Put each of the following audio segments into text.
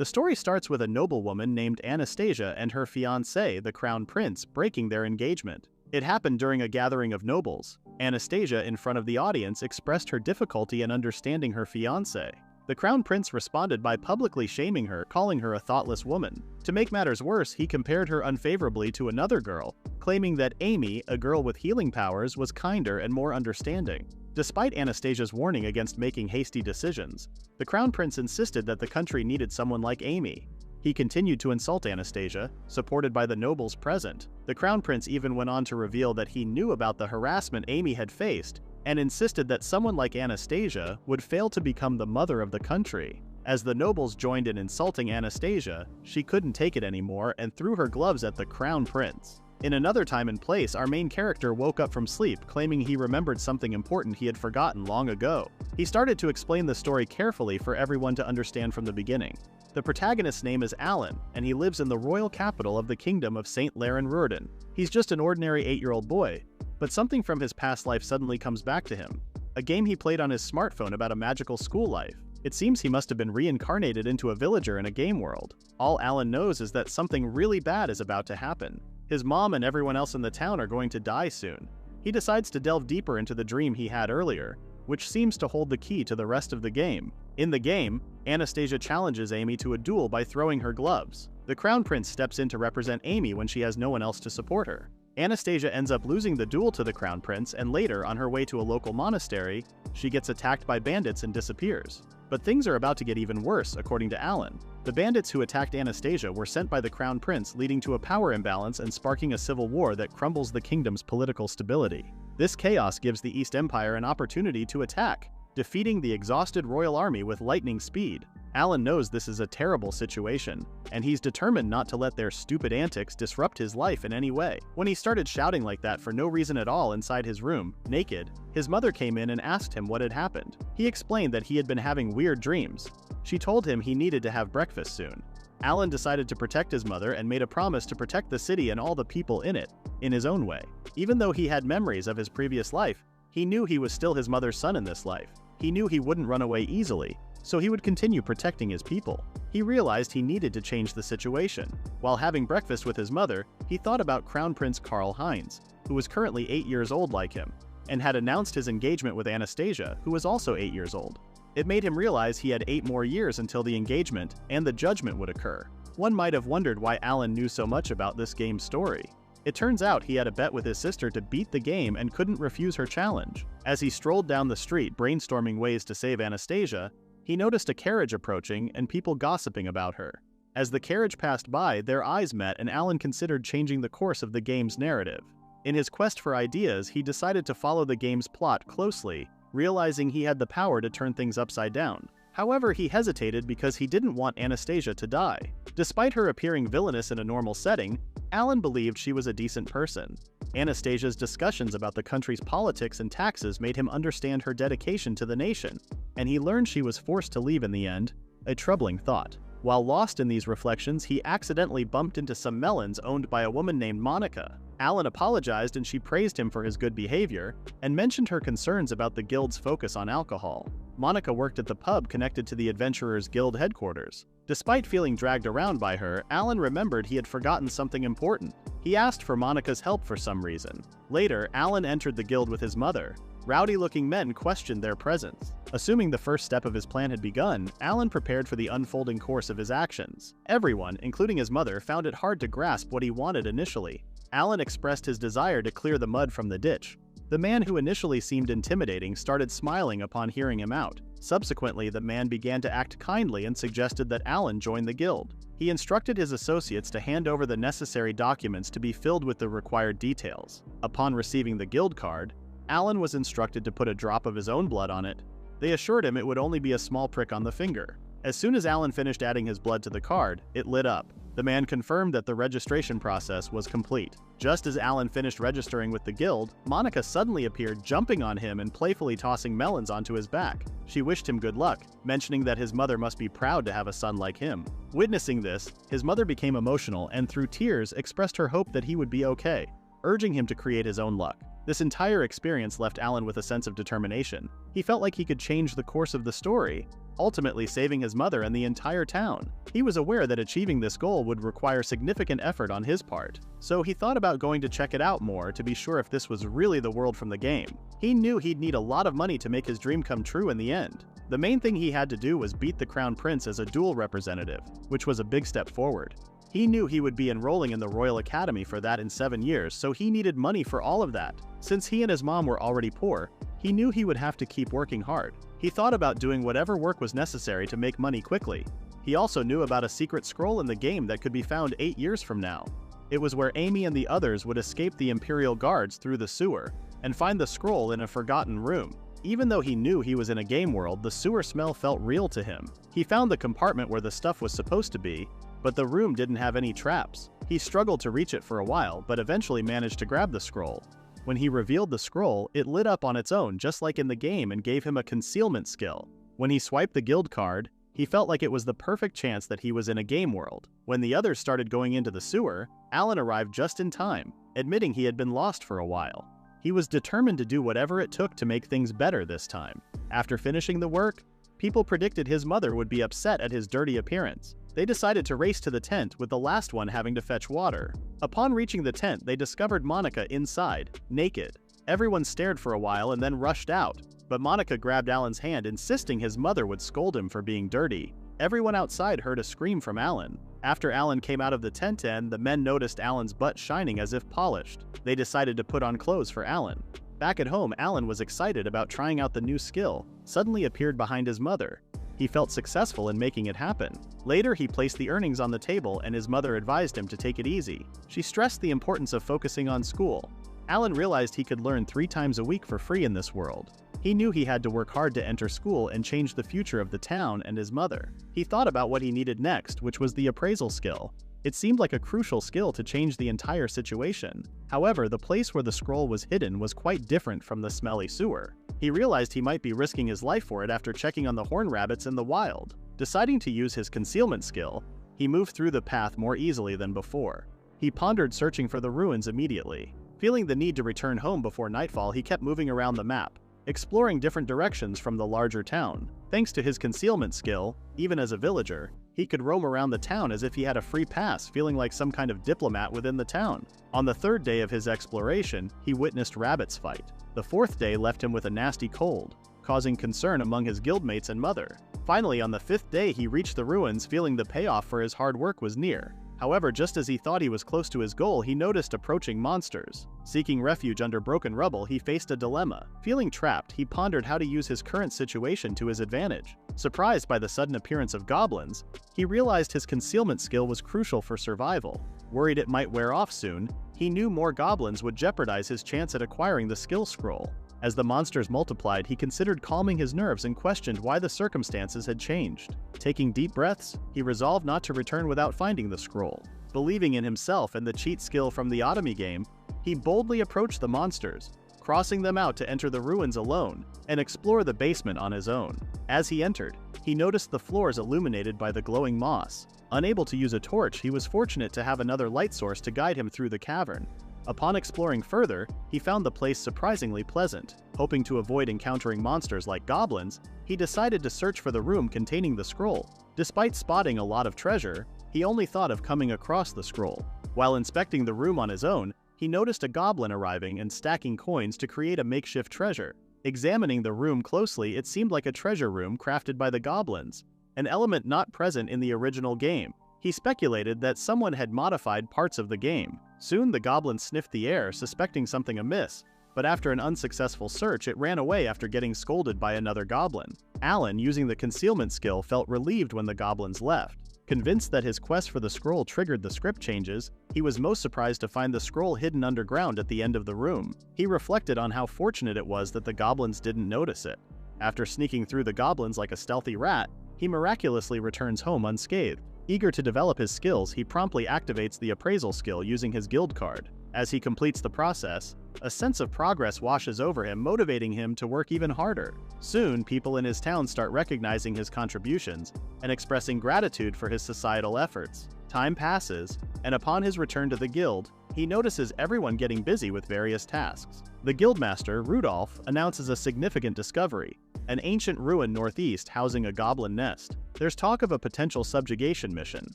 The story starts with a noblewoman named Anastasia and her fiancé, the Crown Prince, breaking their engagement. It happened during a gathering of nobles. Anastasia, in front of the audience, expressed her difficulty in understanding her fiancé. The Crown Prince responded by publicly shaming her, calling her a thoughtless woman. To make matters worse, he compared her unfavorably to another girl, claiming that Amy, a girl with healing powers, was kinder and more understanding. Despite Anastasia's warning against making hasty decisions, the Crown Prince insisted that the country needed someone like Amy. He continued to insult Anastasia, supported by the nobles present. The Crown Prince even went on to reveal that he knew about the harassment Amy had faced, and insisted that someone like Anastasia would fail to become the mother of the country. As the nobles joined in insulting Anastasia, she couldn't take it anymore and threw her gloves at the Crown Prince. In another time and place, our main character woke up from sleep, claiming he remembered something important he had forgotten long ago. He started to explain the story carefully for everyone to understand from the beginning. The protagonist's name is Alan, and he lives in the royal capital of the kingdom of St. Laren Rurden. He's just an ordinary 8-year-old boy, but something from his past life suddenly comes back to him. A game he played on his smartphone about a magical school life. It seems he must have been reincarnated into a villager in a game world. All Alan knows is that something really bad is about to happen. His mom and everyone else in the town are going to die soon. He decides to delve deeper into the dream he had earlier, which seems to hold the key to the rest of the game. In the game, Anastasia challenges Amy to a duel by throwing her gloves. The Crown Prince steps in to represent Amy when she has no one else to support her. Anastasia ends up losing the duel to the Crown Prince, and later, on her way to a local monastery, she gets attacked by bandits and disappears. But things are about to get even worse, according to Alan. The bandits who attacked Anastasia were sent by the Crown Prince, leading to a power imbalance and sparking a civil war that crumbles the kingdom's political stability. This chaos gives the East Empire an opportunity to attack, defeating the exhausted royal army with lightning speed. Alan knows this is a terrible situation, and he's determined not to let their stupid antics disrupt his life in any way. When he started shouting like that for no reason at all inside his room, naked, his mother came in and asked him what had happened. He explained that he had been having weird dreams. She told him he needed to have breakfast soon. Alan decided to protect his mother and made a promise to protect the city and all the people in it, in his own way. Even though he had memories of his previous life, he knew he was still his mother's son in this life. He knew he wouldn't run away easily, so he would continue protecting his people. He realized he needed to change the situation. While having breakfast with his mother, he thought about Crown Prince Karl Heinz, who was currently 8 years old like him, and had announced his engagement with Anastasia, who was also 8 years old. It made him realize he had 8 more years until the engagement and the judgment would occur. One might have wondered why Alan knew so much about this game's story. It turns out he had a bet with his sister to beat the game and couldn't refuse her challenge. As he strolled down the street brainstorming ways to save Anastasia, he noticed a carriage approaching and people gossiping about her. As the carriage passed by, their eyes met and Alan considered changing the course of the game's narrative. In his quest for ideas, he decided to follow the game's plot closely, realizing he had the power to turn things upside down. However, he hesitated because he didn't want Anastasia to die. Despite her appearing villainous in a normal setting, Alan believed she was a decent person. Anastasia's discussions about the country's politics and taxes made him understand her dedication to the nation, and he learned she was forced to leave in the end, a troubling thought. While lost in these reflections, he accidentally bumped into some melons owned by a woman named Monica. Alan apologized and she praised him for his good behavior, and mentioned her concerns about the guild's focus on alcohol. Monica worked at the pub connected to the Adventurers Guild headquarters. Despite feeling dragged around by her, Alan remembered he had forgotten something important. He asked for Monica's help for some reason. Later, Alan entered the guild with his mother. Rowdy-looking men questioned their presence. Assuming the first step of his plan had begun, Alan prepared for the unfolding course of his actions. Everyone, including his mother, found it hard to grasp what he wanted initially. Alan expressed his desire to clear the mud from the ditch. The man who initially seemed intimidating started smiling upon hearing him out. Subsequently, the man began to act kindly and suggested that Alan join the guild. He instructed his associates to hand over the necessary documents to be filled with the required details. Upon receiving the guild card, Alan was instructed to put a drop of his own blood on it. They assured him it would only be a small prick on the finger. As soon as Alan finished adding his blood to the card, it lit up. The man confirmed that the registration process was complete. Just as Alan finished registering with the guild, Monica suddenly appeared, jumping on him and playfully tossing melons onto his back. She wished him good luck, mentioning that his mother must be proud to have a son like him. Witnessing this, his mother became emotional and through tears expressed her hope that he would be okay, urging him to create his own luck. This entire experience left Alan with a sense of determination. He felt like he could change the course of the story, ultimately saving his mother and the entire town. He was aware that achieving this goal would require significant effort on his part, so he thought about going to check it out more to be sure if this was really the world from the game. He knew he'd need a lot of money to make his dream come true in the end. The main thing he had to do was beat the Crown Prince as a duel representative, which was a big step forward. He knew he would be enrolling in the Royal Academy for that in 7 years, so he needed money for all of that. Since he and his mom were already poor, he knew he would have to keep working hard. He thought about doing whatever work was necessary to make money quickly. He also knew about a secret scroll in the game that could be found 8 years from now. It was where Amy and the others would escape the Imperial Guards through the sewer and find the scroll in a forgotten room. Even though he knew he was in a game world, the sewer smell felt real to him. He found the compartment where the stuff was supposed to be, but the room didn't have any traps. He struggled to reach it for a while, but eventually managed to grab the scroll. When he revealed the scroll, it lit up on its own just like in the game and gave him a concealment skill. When he swiped the guild card, he felt like it was the perfect chance that he was in a game world. When the others started going into the sewer, Alan arrived just in time, admitting he had been lost for a while. He was determined to do whatever it took to make things better this time. After finishing the work, people predicted his mother would be upset at his dirty appearance. They decided to race to the tent, with the last one having to fetch water. Upon reaching the tent, they discovered Monica inside, naked. Everyone stared for a while and then rushed out, but Monica grabbed Alan's hand, insisting his mother would scold him for being dirty. Everyone outside heard a scream from Alan. After Alan came out of the tent the men noticed Alan's butt shining as if polished. They decided to put on clothes for Alan. Back at home, Alan was excited about trying out the new skill, suddenly appeared behind his mother. He felt successful in making it happen. Later, he placed the earnings on the table and his mother advised him to take it easy. She stressed the importance of focusing on school. Alan realized he could learn 3 times a week for free in this world. He knew he had to work hard to enter school and change the future of the town and his mother. He thought about what he needed next, which was the appraisal skill. It seemed like a crucial skill to change the entire situation. However, the place where the scroll was hidden was quite different from the smelly sewer. He realized he might be risking his life for it after checking on the horn rabbits in the wild. Deciding to use his concealment skill, he moved through the path more easily than before. He pondered searching for the ruins immediately. Feeling the need to return home before nightfall, he kept moving around the map, exploring different directions from the larger town. Thanks to his concealment skill, even as a villager, he could roam around the town as if he had a free pass, feeling like some kind of diplomat within the town. On the 3rd day of his exploration, he witnessed rabbits fight. The 4th day left him with a nasty cold, causing concern among his guildmates and mother. Finally, on the 5th day, he reached the ruins, feeling the payoff for his hard work was near. However, just as he thought he was close to his goal, he noticed approaching monsters. Seeking refuge under broken rubble, he faced a dilemma. Feeling trapped, he pondered how to use his current situation to his advantage. Surprised by the sudden appearance of goblins, he realized his concealment skill was crucial for survival. Worried it might wear off soon, he knew more goblins would jeopardize his chance at acquiring the skill scroll. As the monsters multiplied, he considered calming his nerves and questioned why the circumstances had changed. Taking deep breaths, he resolved not to return without finding the scroll. Believing in himself and the cheat skill from the Otomy game, he boldly approached the monsters, crossing them out to enter the ruins alone and explore the basement on his own. As he entered, he noticed the floors illuminated by the glowing moss. Unable to use a torch, he was fortunate to have another light source to guide him through the cavern. Upon exploring further, he found the place surprisingly pleasant. Hoping to avoid encountering monsters like goblins, he decided to search for the room containing the scroll. Despite spotting a lot of treasure, he only thought of coming across the scroll. While inspecting the room on his own, he noticed a goblin arriving and stacking coins to create a makeshift treasure. Examining the room closely, it seemed like a treasure room crafted by the goblins, an element not present in the original game. He speculated that someone had modified parts of the game. Soon the goblin sniffed the air, suspecting something amiss, but after an unsuccessful search, it ran away after getting scolded by another goblin. Alan, using the concealment skill, felt relieved when the goblins left. Convinced that his quest for the scroll triggered the script changes, he was most surprised to find the scroll hidden underground at the end of the room. He reflected on how fortunate it was that the goblins didn't notice it. After sneaking through the goblins like a stealthy rat, he miraculously returns home unscathed. Eager to develop his skills, he promptly activates the appraisal skill using his guild card. As he completes the process, a sense of progress washes over him, motivating him to work even harder. Soon, people in his town start recognizing his contributions and expressing gratitude for his societal efforts. Time passes, and upon his return to the guild, he notices everyone getting busy with various tasks. The guildmaster, Rudolph, announces a significant discovery. an ancient ruin northeast housing a goblin nest. There's talk of a potential subjugation mission.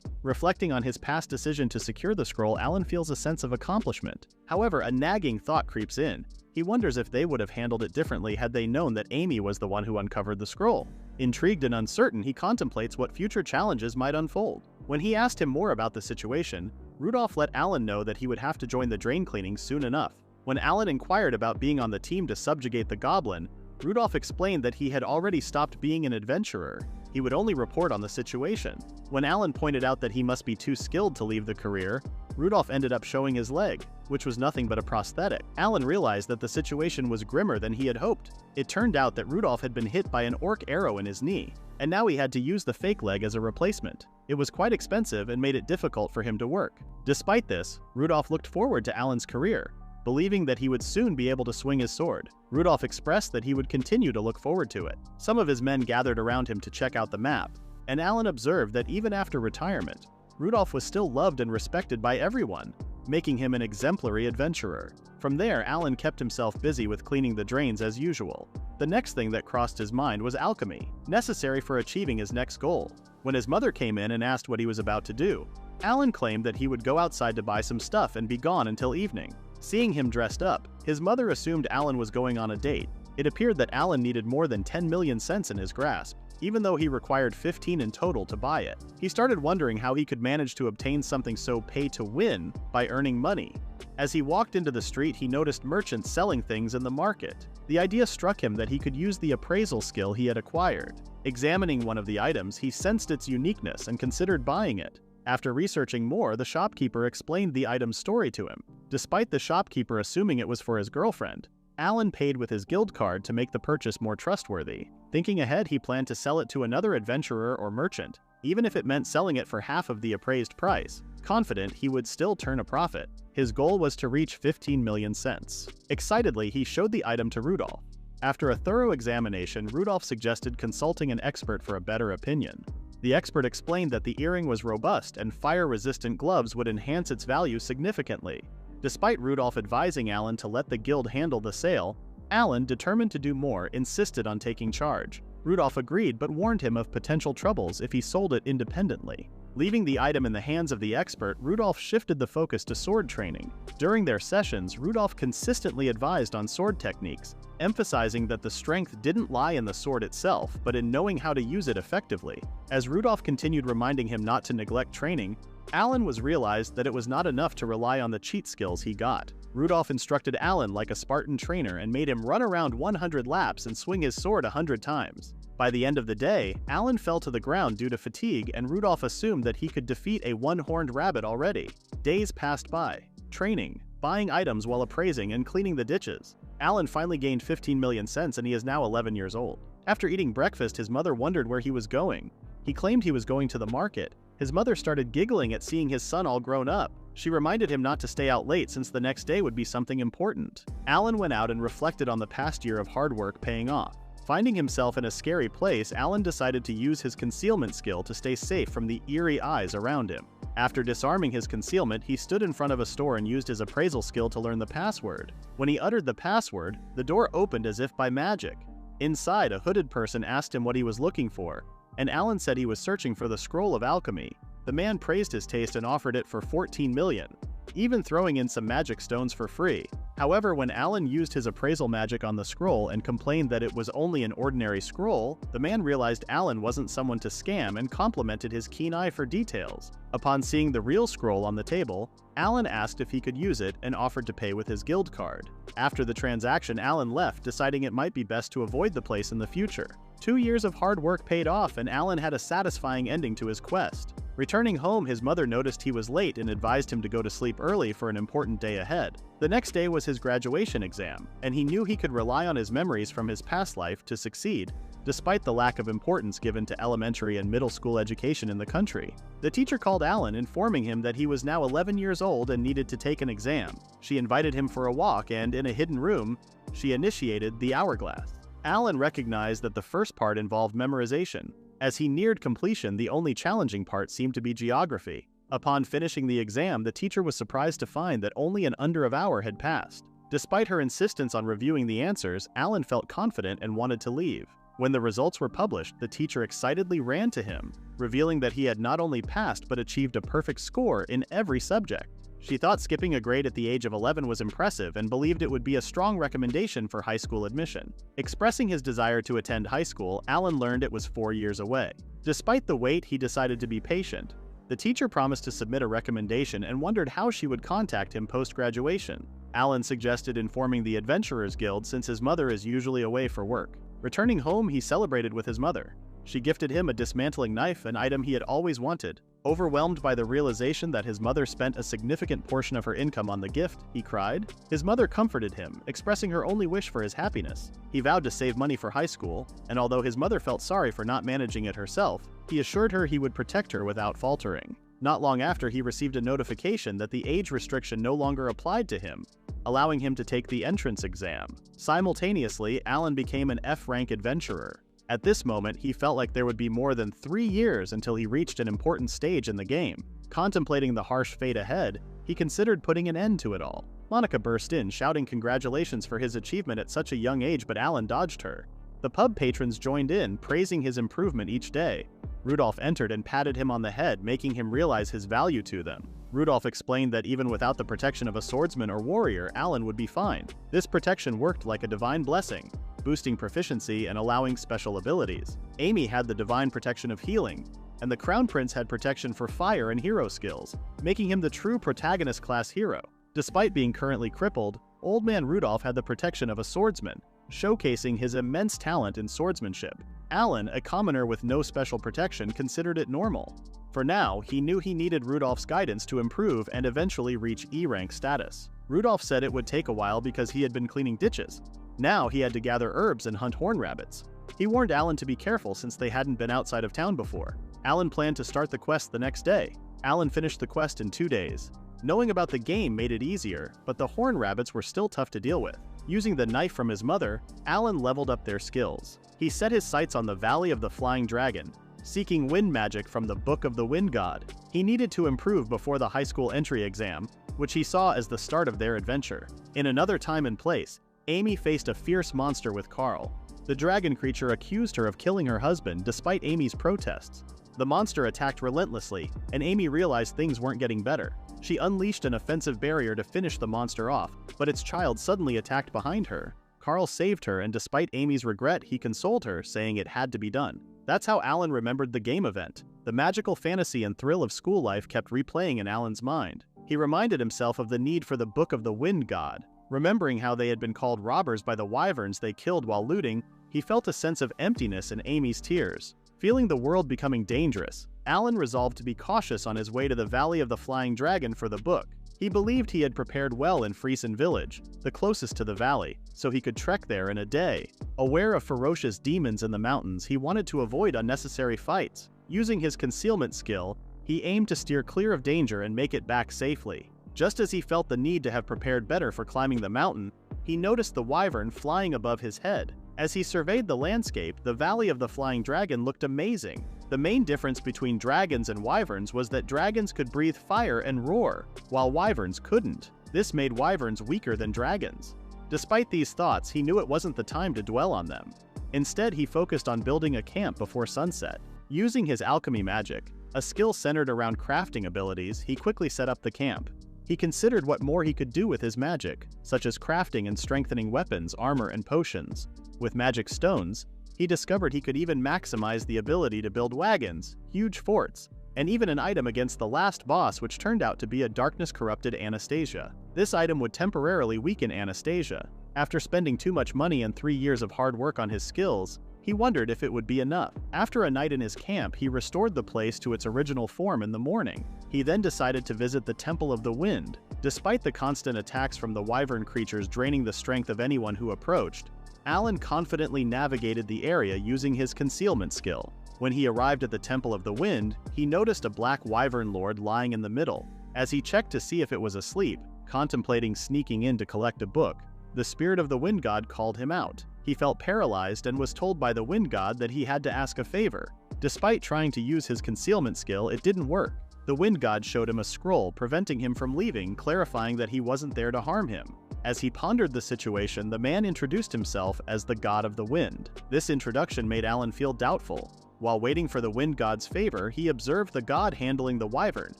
Reflecting on his past decision to secure the scroll, Alan feels a sense of accomplishment. However, a nagging thought creeps in. He wonders if they would have handled it differently had they known that Amy was the one who uncovered the scroll. Intrigued and uncertain, he contemplates what future challenges might unfold. When he asked him more about the situation, Rudolph let Alan know that he would have to join the drain cleaning soon enough. When Alan inquired about being on the team to subjugate the goblin, Rudolph explained that he had already stopped being an adventurer. He would only report on the situation. When Alan pointed out that he must be too skilled to leave the career, Rudolph ended up showing his leg, which was nothing but a prosthetic. Alan realized that the situation was grimmer than he had hoped. It turned out that Rudolph had been hit by an orc arrow in his knee, and now he had to use the fake leg as a replacement. It was quite expensive and made it difficult for him to work. Despite this, Rudolph looked forward to Alan's career, believing that he would soon be able to swing his sword. Rudolph expressed that he would continue to look forward to it. Some of his men gathered around him to check out the map, and Alan observed that even after retirement, Rudolph was still loved and respected by everyone, making him an exemplary adventurer. From there, Alan kept himself busy with cleaning the drains as usual. The next thing that crossed his mind was alchemy, necessary for achieving his next goal. When his mother came in and asked what he was about to do, Alan claimed that he would go outside to buy some stuff and be gone until evening. Seeing him dressed up, his mother assumed Alan was going on a date. It appeared that Alan needed more than 10 million cents in his grasp, even though he required 15 in total to buy it. He started wondering how he could manage to obtain something so pay-to-win by earning money. As he walked into the street, he noticed merchants selling things in the market. The idea struck him that he could use the appraisal skill he had acquired. Examining one of the items, he sensed its uniqueness and considered buying it. After researching more, the shopkeeper explained the item's story to him. Despite the shopkeeper assuming it was for his girlfriend, Alan paid with his guild card to make the purchase more trustworthy. Thinking ahead, he planned to sell it to another adventurer or merchant, even if it meant selling it for half of the appraised price. Confident he would still turn a profit, his goal was to reach 15 million cents. Excitedly, he showed the item to Rudolph. After a thorough examination, Rudolph suggested consulting an expert for a better opinion. The expert explained that the earring was robust and fire-resistant gloves would enhance its value significantly. Despite Rudolph advising Alan to let the guild handle the sale, Alan, determined to do more, insisted on taking charge. Rudolph agreed but warned him of potential troubles if he sold it independently. Leaving the item in the hands of the expert, Rudolph shifted the focus to sword training. During their sessions, Rudolph consistently advised on sword techniques, emphasizing that the strength didn't lie in the sword itself, but in knowing how to use it effectively. As Rudolph continued reminding him not to neglect training, Alan was realized that it was not enough to rely on the cheat skills he got. Rudolph instructed Alan like a Spartan trainer and made him run around 100 laps and swing his sword 100 times. By the end of the day, Alan fell to the ground due to fatigue, and Rudolph assumed that he could defeat a one-horned rabbit already. Days passed by. Training, buying items while appraising, and cleaning the ditches. Alan finally gained 15 million cents and he is now 11 years old. After eating breakfast, his mother wondered where he was going. He claimed he was going to the market. His mother started giggling at seeing his son all grown up. She reminded him not to stay out late since the next day would be something important. Alan went out and reflected on the past year of hard work paying off. Finding himself in a scary place, Alan decided to use his concealment skill to stay safe from the eerie eyes around him. After disarming his concealment, he stood in front of a store and used his appraisal skill to learn the password. When he uttered the password, the door opened as if by magic. Inside, a hooded person asked him what he was looking for, and Alan said he was searching for the scroll of alchemy. The man praised his taste and offered it for 14 million, even throwing in some magic stones for free. However, when Alan used his appraisal magic on the scroll and complained that it was only an ordinary scroll, the man realized Alan wasn't someone to scam and complimented his keen eye for details. Upon seeing the real scroll on the table, Alan asked if he could use it and offered to pay with his guild card. After the transaction, Alan left, deciding it might be best to avoid the place in the future. 2 years of hard work paid off, and Alan had a satisfying ending to his quest. Returning home, his mother noticed he was late and advised him to go to sleep early for an important day ahead. The next day was his graduation exam, and he knew he could rely on his memories from his past life to succeed, despite the lack of importance given to elementary and middle school education in the country. The teacher called Alan, informing him that he was now 11 years old and needed to take an exam. She invited him for a walk, and in a hidden room, she initiated the hourglass. Alan recognized that the first part involved memorization. As he neared completion, the only challenging part seemed to be geography. Upon finishing the exam, the teacher was surprised to find that only an under of hour had passed. Despite her insistence on reviewing the answers, Alan felt confident and wanted to leave. When the results were published, the teacher excitedly ran to him, revealing that he had not only passed but achieved a perfect score in every subject. She thought skipping a grade at the age of 11 was impressive and believed it would be a strong recommendation for high school admission. Expressing his desire to attend high school, Alan learned it was 4 years away. Despite the wait, he decided to be patient. The teacher promised to submit a recommendation and wondered how she would contact him post-graduation. Alan suggested informing the Adventurers Guild since his mother is usually away for work. Returning home, he celebrated with his mother. She gifted him a dismantling knife, an item he had always wanted. Overwhelmed by the realization that his mother spent a significant portion of her income on the gift, he cried. His mother comforted him, expressing her only wish for his happiness. He vowed to save money for high school, and although his mother felt sorry for not managing it herself, he assured her he would protect her without faltering. Not long after, he received a notification that the age restriction no longer applied to him, allowing him to take the entrance exam. Simultaneously, Alan became an F-rank adventurer. At this moment, he felt like there would be more than 3 years until he reached an important stage in the game. Contemplating the harsh fate ahead, he considered putting an end to it all. Monica burst in, shouting congratulations for his achievement at such a young age, but Alan dodged her. The pub patrons joined in, praising his improvement each day. Rudolph entered and patted him on the head, making him realize his value to them. Rudolph explained that even without the protection of a swordsman or warrior, Alan would be fine. This protection worked like a divine blessing, boosting proficiency and allowing special abilities. Amy had the divine protection of healing, and the Crown Prince had protection for fire and hero skills, making him the true protagonist-class hero. Despite being currently crippled, Old Man Rudolph had the protection of a swordsman, showcasing his immense talent in swordsmanship. Alan, a commoner with no special protection, considered it normal. For now, he knew he needed Rudolph's guidance to improve and eventually reach E-rank status. Rudolph said it would take a while because he had been cleaning ditches. Now he had to gather herbs and hunt horn rabbits. He warned Alan to be careful since they hadn't been outside of town before. Alan planned to start the quest the next day. Alan finished the quest in 2 days. Knowing about the game made it easier, but the horn rabbits were still tough to deal with. Using the knife from his mother, Alan leveled up their skills. He set his sights on the Valley of the Flying Dragon, seeking wind magic from the Book of the Wind God. He needed to improve before the high school entry exam, which he saw as the start of their adventure. In another time and place, Amy faced a fierce monster with Carl. The dragon creature accused her of killing her husband despite Amy's protests. The monster attacked relentlessly, and Amy realized things weren't getting better. She unleashed an offensive barrier to finish the monster off, but its child suddenly attacked behind her. Carl saved her, and despite Amy's regret, he consoled her, saying it had to be done. That's how Alan remembered the game event. The magical fantasy and thrill of school life kept replaying in Alan's mind. He reminded himself of the need for the Book of the Wind God. Remembering how they had been called robbers by the wyverns they killed while looting, he felt a sense of emptiness in Amy's tears. Feeling the world becoming dangerous, Alan resolved to be cautious on his way to the Valley of the Flying Dragon for the book. He believed he had prepared well in Friesen Village, the closest to the valley, so he could trek there in a day. Aware of ferocious demons in the mountains, he wanted to avoid unnecessary fights. Using his concealment skill, he aimed to steer clear of danger and make it back safely. Just as he felt the need to have prepared better for climbing the mountain, he noticed the wyvern flying above his head. As he surveyed the landscape, the Valley of the Flying Dragon looked amazing. The main difference between dragons and wyverns was that dragons could breathe fire and roar, while wyverns couldn't. This made wyverns weaker than dragons. Despite these thoughts, he knew it wasn't the time to dwell on them. Instead, he focused on building a camp before sunset. Using his alchemy magic, a skill centered around crafting abilities, he quickly set up the camp. He considered what more he could do with his magic, such as crafting and strengthening weapons, armor, and potions. With magic stones, he discovered he could even maximize the ability to build wagons, huge forts, and even an item against the last boss, which turned out to be a darkness-corrupted Anastasia. This item would temporarily weaken Anastasia. After spending too much money and 3 years of hard work on his skills, he wondered if it would be enough. After a night in his camp, he restored the place to its original form in the morning. He then decided to visit the Temple of the Wind. Despite the constant attacks from the wyvern creatures draining the strength of anyone who approached, Alan confidently navigated the area using his concealment skill. When he arrived at the Temple of the Wind, he noticed a black wyvern lord lying in the middle. As he checked to see if it was asleep, contemplating sneaking in to collect a book, the spirit of the wind god called him out. He felt paralyzed and was told by the wind god that he had to ask a favor. Despite trying to use his concealment skill, it didn't work. The wind god showed him a scroll, preventing him from leaving, clarifying that he wasn't there to harm him. As he pondered the situation, the man introduced himself as the god of the wind. This introduction made Alan feel doubtful. While waiting for the wind god's favor, he observed the god handling the wyvern,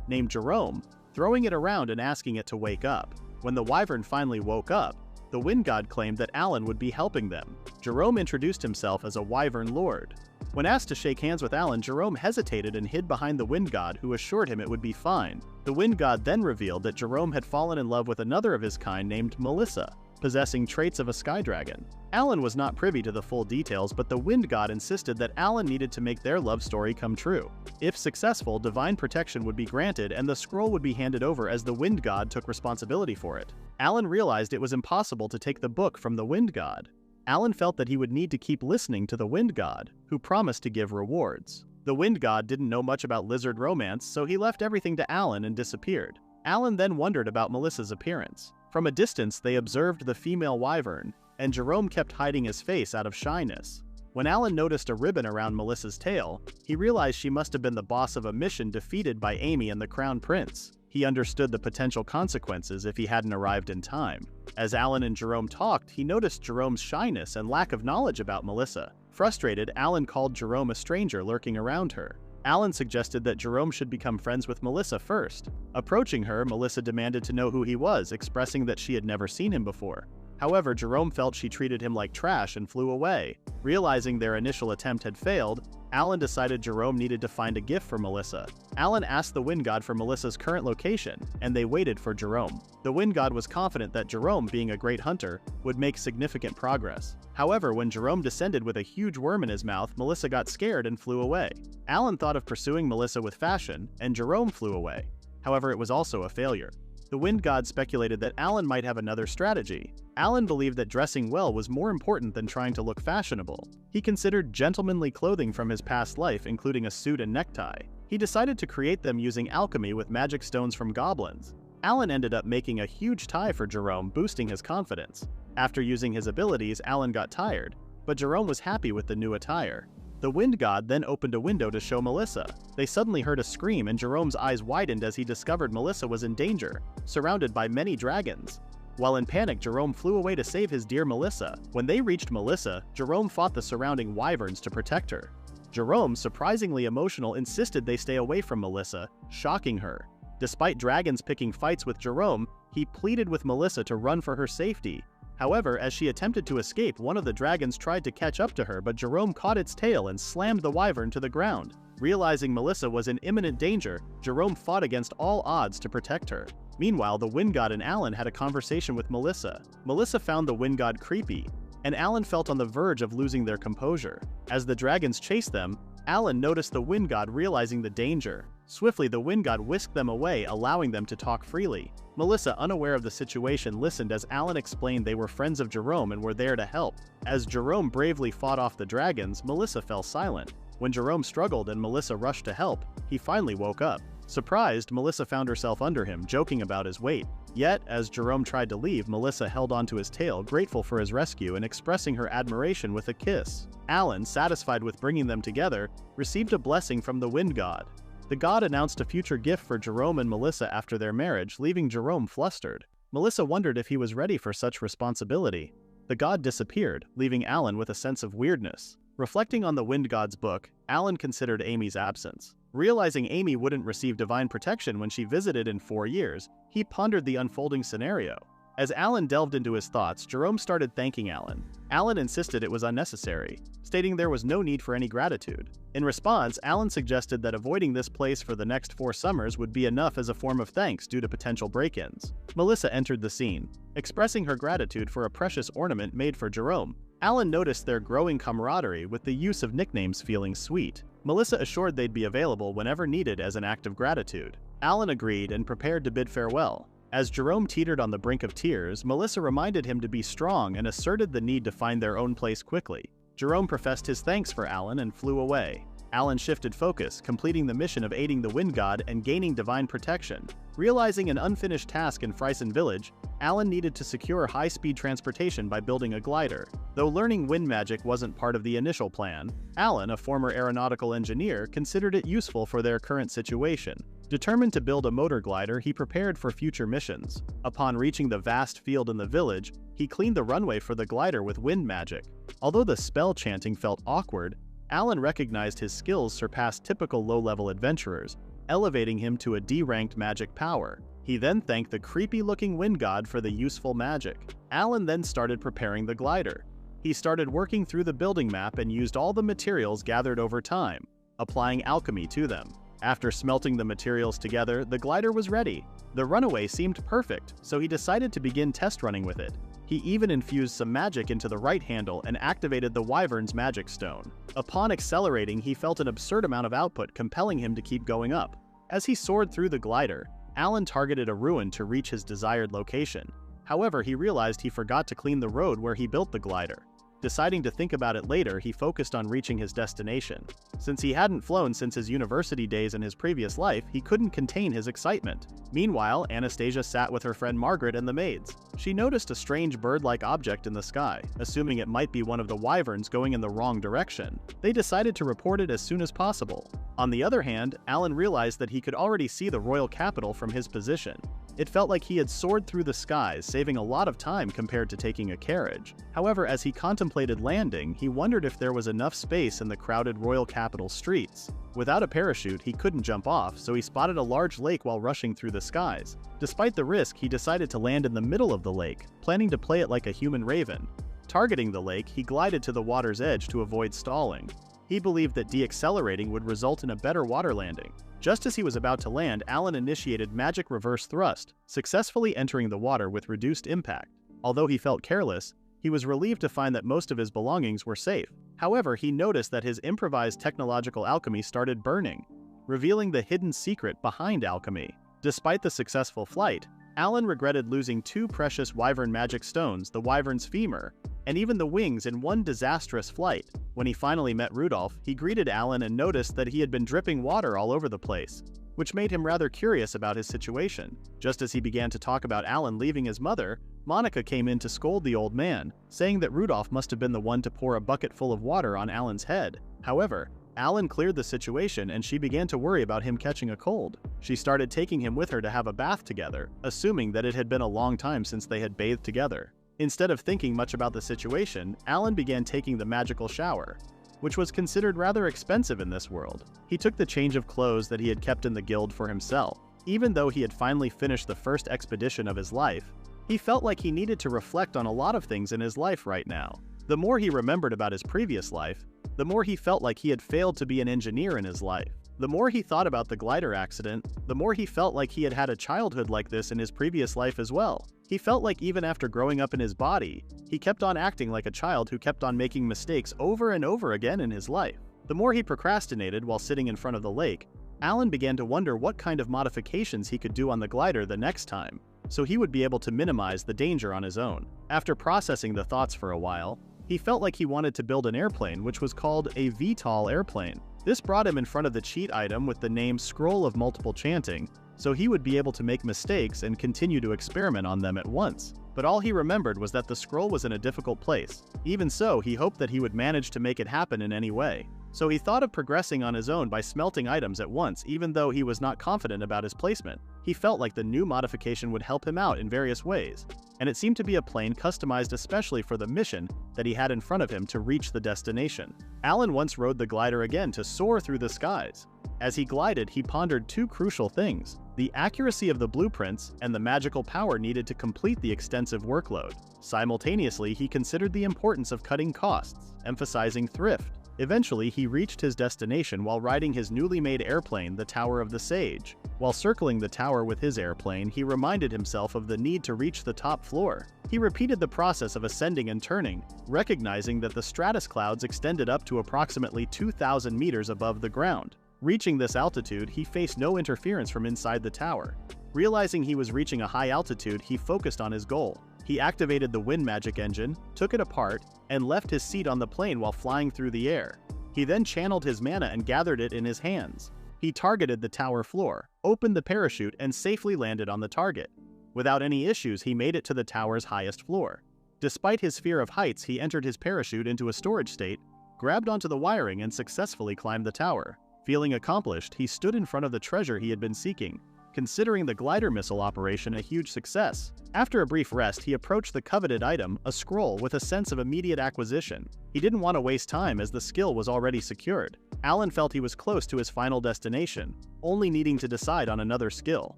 named Jerome, throwing it around and asking it to wake up. When the wyvern finally woke up, the wind god claimed that Alan would be helping them. Jerome introduced himself as a wyvern lord. When asked to shake hands with Alan, Jerome hesitated and hid behind the wind god, who assured him it would be fine. The wind god then revealed that Jerome had fallen in love with another of his kind named Melissa, possessing traits of a sky dragon. Alan was not privy to the full details, but the wind god insisted that Alan needed to make their love story come true. If successful, divine protection would be granted and the scroll would be handed over as the wind god took responsibility for it. Alan realized it was impossible to take the book from the wind god. Alan felt that he would need to keep listening to the wind god, who promised to give rewards. The wind god didn't know much about lizard romance, so he left everything to Alan and disappeared. Alan then wondered about Melissa's appearance. From a distance, they observed the female wyvern, and Jerome kept hiding his face out of shyness. When Alan noticed a ribbon around Melissa's tail, he realized she must have been the boss of a mission defeated by Amy and the Crown Prince. He understood the potential consequences if he hadn't arrived in time. As Alan and Jerome talked, he noticed Jerome's shyness and lack of knowledge about Melissa. Frustrated, Alan called Jerome a stranger lurking around her. Alan suggested that Jerome should become friends with Melissa first. Approaching her, Melissa demanded to know who he was, expressing that she had never seen him before. However, Jerome felt she treated him like trash and flew away. Realizing their initial attempt had failed, Alan decided Jerome needed to find a gift for Melissa. Alan asked the wind god for Melissa's current location, and they waited for Jerome. The wind god was confident that Jerome, being a great hunter, would make significant progress. However, when Jerome descended with a huge worm in his mouth, Melissa got scared and flew away. Alan thought of pursuing Melissa with fashion, and Jerome flew away. However, it was also a failure. The wind god speculated that Alan might have another strategy. Alan believed that dressing well was more important than trying to look fashionable. He considered gentlemanly clothing from his past life, including a suit and necktie. He decided to create them using alchemy with magic stones from goblins. Alan ended up making a huge tie for Jerome, boosting his confidence. After using his abilities, Alan got tired, but Jerome was happy with the new attire. The wind god then opened a window to show Melissa. They suddenly heard a scream and Jerome's eyes widened as he discovered Melissa was in danger, surrounded by many dragons. While in panic, Jerome flew away to save his dear Melissa. When they reached Melissa, Jerome fought the surrounding wyverns to protect her. Jerome, surprisingly emotional, insisted they stay away from Melissa, shocking her. Despite dragons picking fights with Jerome, he pleaded with Melissa to run for her safety. However, as she attempted to escape, one of the dragons tried to catch up to her, but Jerome caught its tail and slammed the wyvern to the ground. Realizing Melissa was in imminent danger, Jerome fought against all odds to protect her. Meanwhile, the wind god and Alan had a conversation with Melissa. Melissa found the wind god creepy, and Alan felt on the verge of losing their composure. As the dragons chased them, Alan noticed the wind god realizing the danger. Swiftly, the wind god whisked them away, allowing them to talk freely. Melissa, unaware of the situation, listened as Alan explained they were friends of Jerome and were there to help. As Jerome bravely fought off the dragons, Melissa fell silent. When Jerome struggled and Melissa rushed to help, he finally woke up. Surprised, Melissa found herself under him, joking about his weight. Yet, as Jerome tried to leave, Melissa held onto his tail, grateful for his rescue and expressing her admiration with a kiss. Alan, satisfied with bringing them together, received a blessing from the wind god. The god announced a future gift for Jerome and Melissa after their marriage, leaving Jerome flustered. Melissa wondered if he was ready for such responsibility. The god disappeared, leaving Alan with a sense of weirdness. Reflecting on the wind god's book, Alan considered Amy's absence. Realizing Amy wouldn't receive divine protection when she visited in 4 years, he pondered the unfolding scenario. As Alan delved into his thoughts, Jerome started thanking Alan. Alan insisted it was unnecessary, stating there was no need for any gratitude. In response, Alan suggested that avoiding this place for the next 4 summers would be enough as a form of thanks due to potential break-ins. Melissa entered the scene, expressing her gratitude for a precious ornament made for Jerome. Alan noticed their growing camaraderie, with the use of nicknames feeling sweet. Melissa assured they'd be available whenever needed as an act of gratitude. Alan agreed and prepared to bid farewell. As Jerome teetered on the brink of tears, Melissa reminded him to be strong and asserted the need to find their own place quickly. Jerome professed his thanks for Alan and flew away. Alan shifted focus, completing the mission of aiding the wind god and gaining divine protection. Realizing an unfinished task in Friesen Village, Alan needed to secure high-speed transportation by building a glider. Though learning wind magic wasn't part of the initial plan, Alan, a former aeronautical engineer, considered it useful for their current situation. Determined to build a motor glider, he prepared for future missions. Upon reaching the vast field in the village, he cleaned the runway for the glider with wind magic. Although the spell chanting felt awkward, Alan recognized his skills surpassed typical low-level adventurers, elevating him to a D-ranked magic power. He then thanked the creepy-looking wind god for the useful magic. Alan then started preparing the glider. He started working through the building map and used all the materials gathered over time, applying alchemy to them. After smelting the materials together, the glider was ready. The runaway seemed perfect, so he decided to begin test running with it. He even infused some magic into the right handle and activated the Wyvern's magic stone. Upon accelerating, he felt an absurd amount of output, compelling him to keep going up. As he soared through the glider, Alan targeted a ruin to reach his desired location. However, he realized he forgot to clean the road where he built the glider. Deciding to think about it later, he focused on reaching his destination. Since he hadn't flown since his university days in his previous life, he couldn't contain his excitement. Meanwhile, Anastasia sat with her friend Margaret and the maids. She noticed a strange bird-like object in the sky, assuming it might be one of the wyverns going in the wrong direction. They decided to report it as soon as possible. On the other hand, Alan realized that he could already see the royal capital from his position. It felt like he had soared through the skies, saving a lot of time compared to taking a carriage. However, as he contemplated landing, he wondered if there was enough space in the crowded royal capital streets. Without a parachute, he couldn't jump off, so he spotted a large lake while rushing through the skies. Despite the risk, he decided to land in the middle of the lake, planning to play it like a human raven. Targeting the lake, he glided to the water's edge to avoid stalling. He believed that deaccelerating would result in a better water landing. Just as he was about to land, Alan initiated magic reverse thrust, successfully entering the water with reduced impact. Although he felt careless, he was relieved to find that most of his belongings were safe. However, he noticed that his improvised technological alchemy started burning, revealing the hidden secret behind alchemy. Despite the successful flight, Alan regretted losing two precious wyvern magic stones, the wyvern's femur, and even the wings in one disastrous flight. When he finally met Rudolph, he greeted Alan and noticed that he had been dripping water all over the place, which made him rather curious about his situation. Just as he began to talk about Alan leaving his mother, Monica came in to scold the old man, saying that Rudolph must have been the one to pour a bucket full of water on Alan's head. However, Alan cleared the situation and she began to worry about him catching a cold. She started taking him with her to have a bath together, assuming that it had been a long time since they had bathed together. Instead of thinking much about the situation, Alan began taking the magical shower, which was considered rather expensive in this world. He took the change of clothes that he had kept in the guild for himself. Even though he had finally finished the first expedition of his life, he felt like he needed to reflect on a lot of things in his life right now. The more he remembered about his previous life, the more he felt like he had failed to be an engineer in his life. The more he thought about the glider accident, the more he felt like he had had a childhood like this in his previous life as well. He felt like even after growing up in his body, he kept on acting like a child who kept on making mistakes over and over again in his life. The more he procrastinated while sitting in front of the lake, Alan began to wonder what kind of modifications he could do on the glider the next time, so he would be able to minimize the danger on his own. After processing the thoughts for a while, he felt like he wanted to build an airplane, which was called a VTOL airplane. This brought him in front of the cheat item with the name Scroll of Multiple Chanting, so he would be able to make mistakes and continue to experiment on them at once. But all he remembered was that the scroll was in a difficult place. Even so, he hoped that he would manage to make it happen in any way. So he thought of progressing on his own by smelting items at once, even though he was not confident about his placement. He felt like the new modification would help him out in various ways, and it seemed to be a plane customized especially for the mission that he had in front of him to reach the destination. Alan once rode the glider again to soar through the skies. As he glided, he pondered two crucial things: the accuracy of the blueprints and the magical power needed to complete the extensive workload. Simultaneously, he considered the importance of cutting costs, emphasizing thrift. Eventually, he reached his destination while riding his newly made airplane, the Tower of the Sage. While circling the tower with his airplane, he reminded himself of the need to reach the top floor. He repeated the process of ascending and turning, recognizing that the stratus clouds extended up to approximately 2,000 meters above the ground. Reaching this altitude, he faced no interference from inside the tower. Realizing he was reaching a high altitude, he focused on his goal. He activated the wind magic engine, took it apart, and left his seat on the plane while flying through the air. He then channeled his mana and gathered it in his hands. He targeted the tower floor, opened the parachute, and safely landed on the target. Without any issues, he made it to the tower's highest floor. Despite his fear of heights, he entered his parachute into a storage state, grabbed onto the wiring, and successfully climbed the tower. Feeling accomplished, he stood in front of the treasure he had been seeking, considering the glider missile operation a huge success. After a brief rest, he approached the coveted item, a scroll, with a sense of immediate acquisition. He didn't want to waste time as the skill was already secured. Alan felt he was close to his final destination, only needing to decide on another skill.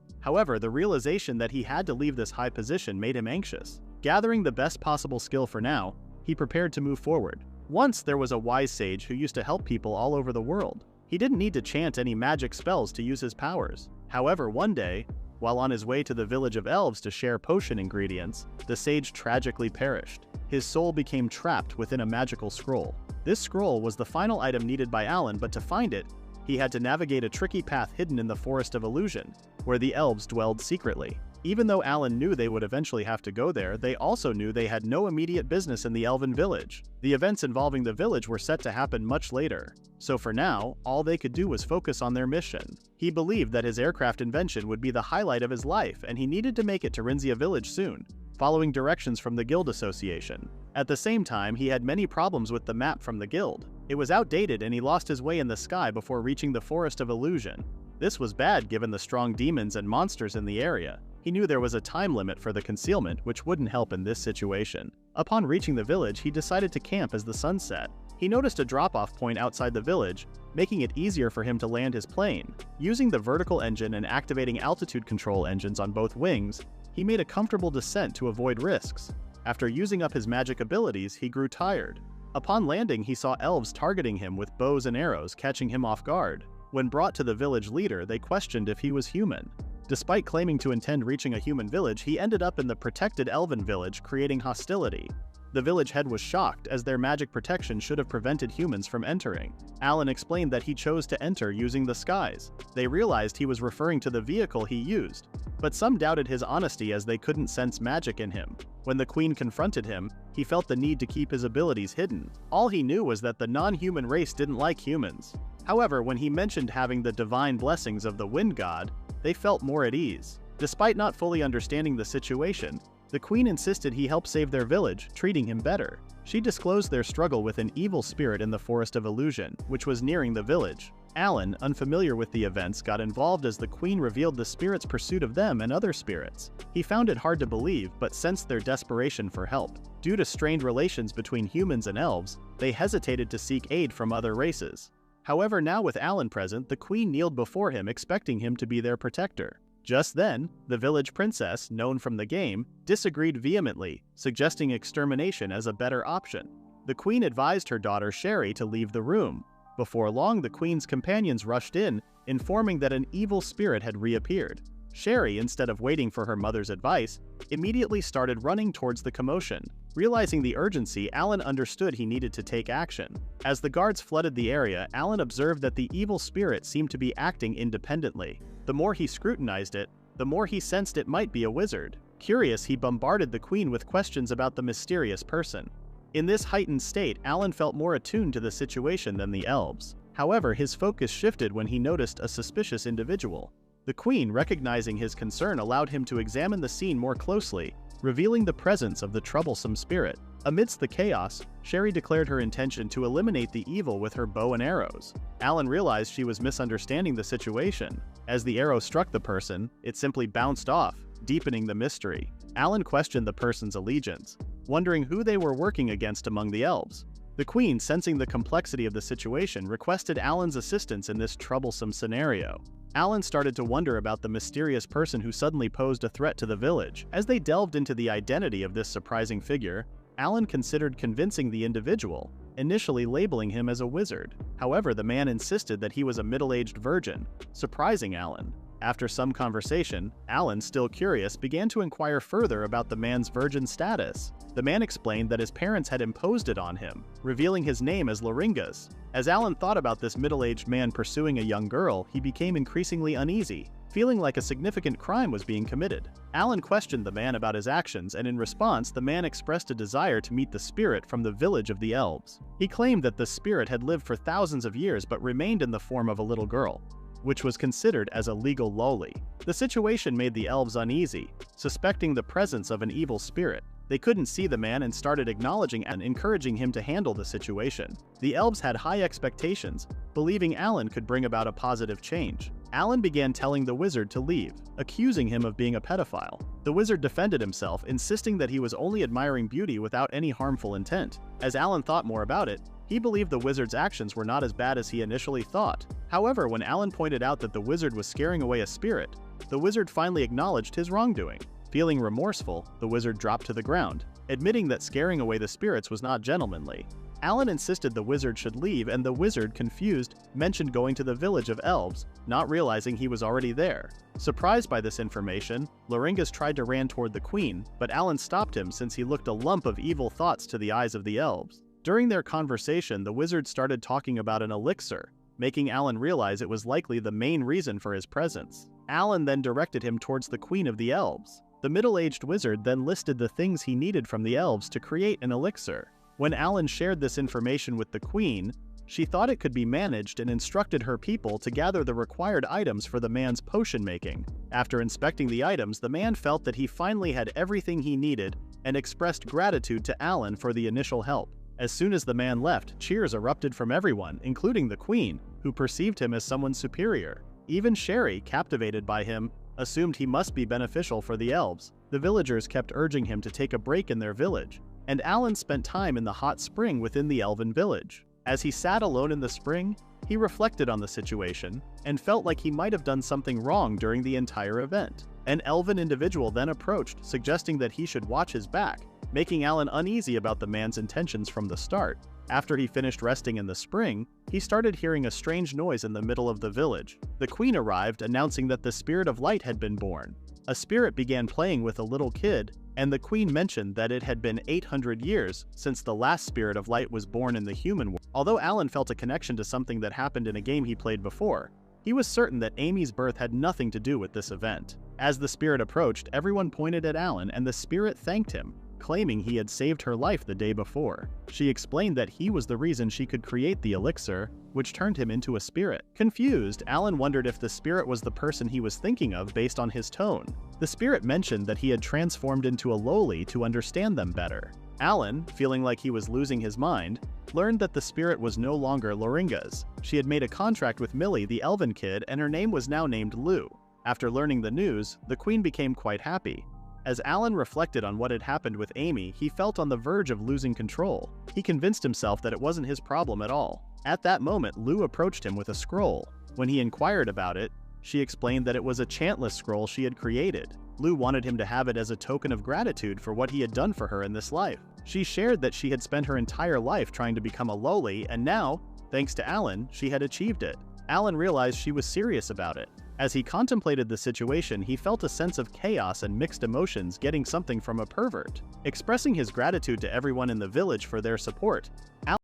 However, the realization that he had to leave this high position made him anxious. Gathering the best possible skill for now, he prepared to move forward. Once there was a wise sage who used to help people all over the world. He didn't need to chant any magic spells to use his powers. However, one day, while on his way to the village of elves to share potion ingredients, the sage tragically perished. His soul became trapped within a magical scroll. This scroll was the final item needed by Alan, but to find it, he had to navigate a tricky path hidden in the Forest of Illusion, where the elves dwelled secretly. Even though Alan knew they would eventually have to go there, they also knew they had no immediate business in the elven village. The events involving the village were set to happen much later, so for now, all they could do was focus on their mission. He believed that his aircraft invention would be the highlight of his life, and he needed to make it to Rinzia village soon, following directions from the guild association. At the same time, he had many problems with the map from the guild. It was outdated and he lost his way in the sky before reaching the Forest of Illusion. This was bad given the strong demons and monsters in the area. He knew there was a time limit for the concealment, which wouldn't help in this situation. Upon reaching the village, he decided to camp as the sun set. He noticed a drop-off point outside the village, making it easier for him to land his plane. Using the vertical engine and activating altitude control engines on both wings, he made a comfortable descent to avoid risks. After using up his magic abilities, he grew tired. Upon landing, he saw elves targeting him with bows and arrows, catching him off guard. When brought to the village leader, they questioned if he was human. Despite claiming to intend reaching a human village, he ended up in the protected elven village, creating hostility. The village head was shocked, as their magic protection should have prevented humans from entering. Alan explained that he chose to enter using the skies. They realized he was referring to the vehicle he used, but some doubted his honesty as they couldn't sense magic in him. When the queen confronted him, he felt the need to keep his abilities hidden. All he knew was that the non-human race didn't like humans. However, when he mentioned having the divine blessings of the wind god, they felt more at ease. Despite not fully understanding the situation, the queen insisted he help save their village, treating him better. She disclosed their struggle with an evil spirit in the Forest of Illusion, which was nearing the village. Alan, unfamiliar with the events, got involved as the queen revealed the spirit's pursuit of them and other spirits. He found it hard to believe, but sensed their desperation for help. Due to strained relations between humans and elves, they hesitated to seek aid from other races. However, now with Alan present, the queen kneeled before him, expecting him to be their protector. Just then, the village princess, known from the game, disagreed vehemently, suggesting extermination as a better option. The queen advised her daughter Sherry to leave the room. Before long, the queen's companions rushed in, informing that an evil spirit had reappeared. Sherry, instead of waiting for her mother's advice, immediately started running towards the commotion. Realizing the urgency, Alan understood he needed to take action. As the guards flooded the area, Alan observed that the evil spirit seemed to be acting independently. The more he scrutinized it, the more he sensed it might be a wizard. Curious, he bombarded the queen with questions about the mysterious person. In this heightened state, Alan felt more attuned to the situation than the elves. However, his focus shifted when he noticed a suspicious individual. The queen, recognizing his concern, allowed him to examine the scene more closely, revealing the presence of the troublesome spirit. Amidst the chaos, Sherry declared her intention to eliminate the evil with her bow and arrows. Alan realized she was misunderstanding the situation. As the arrow struck the person, it simply bounced off, deepening the mystery. Alan questioned the person's allegiance, wondering who they were working against among the elves. The queen, sensing the complexity of the situation, requested Alan's assistance in this troublesome scenario. Alan started to wonder about the mysterious person who suddenly posed a threat to the village. As they delved into the identity of this surprising figure, Alan considered convincing the individual, initially labeling him as a wizard. However, the man insisted that he was a middle-aged virgin, surprising Alan. After some conversation, Alan, still curious, began to inquire further about the man's virgin status. The man explained that his parents had imposed it on him, revealing his name as Loringas. As Alan thought about this middle-aged man pursuing a young girl, he became increasingly uneasy, feeling like a significant crime was being committed. Alan questioned the man about his actions, and in response, the man expressed a desire to meet the spirit from the village of the elves. He claimed that the spirit had lived for thousands of years but remained in the form of a little girl, which was considered as a legal loli. The situation made the elves uneasy, suspecting the presence of an evil spirit. They couldn't see the man and started acknowledging and encouraging him to handle the situation. The elves had high expectations, believing Alan could bring about a positive change. Alan began telling the wizard to leave, accusing him of being a pedophile. The wizard defended himself, insisting that he was only admiring beauty without any harmful intent. As Alan thought more about it, he believed the wizard's actions were not as bad as he initially thought. However, when Alan pointed out that the wizard was scaring away a spirit, the wizard finally acknowledged his wrongdoing. Feeling remorseful, the wizard dropped to the ground, admitting that scaring away the spirits was not gentlemanly. Alan insisted the wizard should leave, and the wizard, confused, mentioned going to the village of elves, not realizing he was already there. Surprised by this information, Loringas tried to ran toward the queen, but Alan stopped him since he looked a lump of evil thoughts to the eyes of the elves. During their conversation, the wizard started talking about an elixir, making Alan realize it was likely the main reason for his presence. Alan then directed him towards the queen of the elves. The middle-aged wizard then listed the things he needed from the elves to create an elixir. When Alan shared this information with the queen, she thought it could be managed and instructed her people to gather the required items for the man's potion making. After inspecting the items, the man felt that he finally had everything he needed and expressed gratitude to Alan for the initial help. As soon as the man left, cheers erupted from everyone, including the queen, who perceived him as someone superior. Even Sherry, captivated by him, assumed he must be beneficial for the elves. The villagers kept urging him to take a break in their village, and Alan spent time in the hot spring within the elven village. As he sat alone in the spring, he reflected on the situation and felt like he might have done something wrong during the entire event. An elven individual then approached, suggesting that he should watch his back, making Alan uneasy about the man's intentions from the start. After he finished resting in the spring, he started hearing a strange noise in the middle of the village. The queen arrived, announcing that the spirit of light had been born. A spirit began playing with a little kid, and the queen mentioned that it had been 800 years since the last spirit of light was born in the human world. Although Alan felt a connection to something that happened in a game he played before, he was certain that Amy's birth had nothing to do with this event. As the spirit approached, everyone pointed at Alan, and the spirit thanked him, claiming he had saved her life the day before. She explained that he was the reason she could create the elixir, which turned him into a spirit. Confused, Alan wondered if the spirit was the person he was thinking of based on his tone. The spirit mentioned that he had transformed into a lowly to understand them better. Alan, feeling like he was losing his mind, learned that the spirit was no longer Loringas. She had made a contract with Millie, the elven kid, and her name was now named Lou. After learning the news, the queen became quite happy. As Alan reflected on what had happened with Amy, he felt on the verge of losing control. He convinced himself that it wasn't his problem at all. At that moment, Lou approached him with a scroll. When he inquired about it, she explained that it was a chantless scroll she had created. Lou wanted him to have it as a token of gratitude for what he had done for her in this life. She shared that she had spent her entire life trying to become a lowly, and now, thanks to Alan, she had achieved it. Alan realized she was serious about it. As he contemplated the situation, he felt a sense of chaos and mixed emotions, getting something from a pervert. Expressing his gratitude to everyone in the village for their support,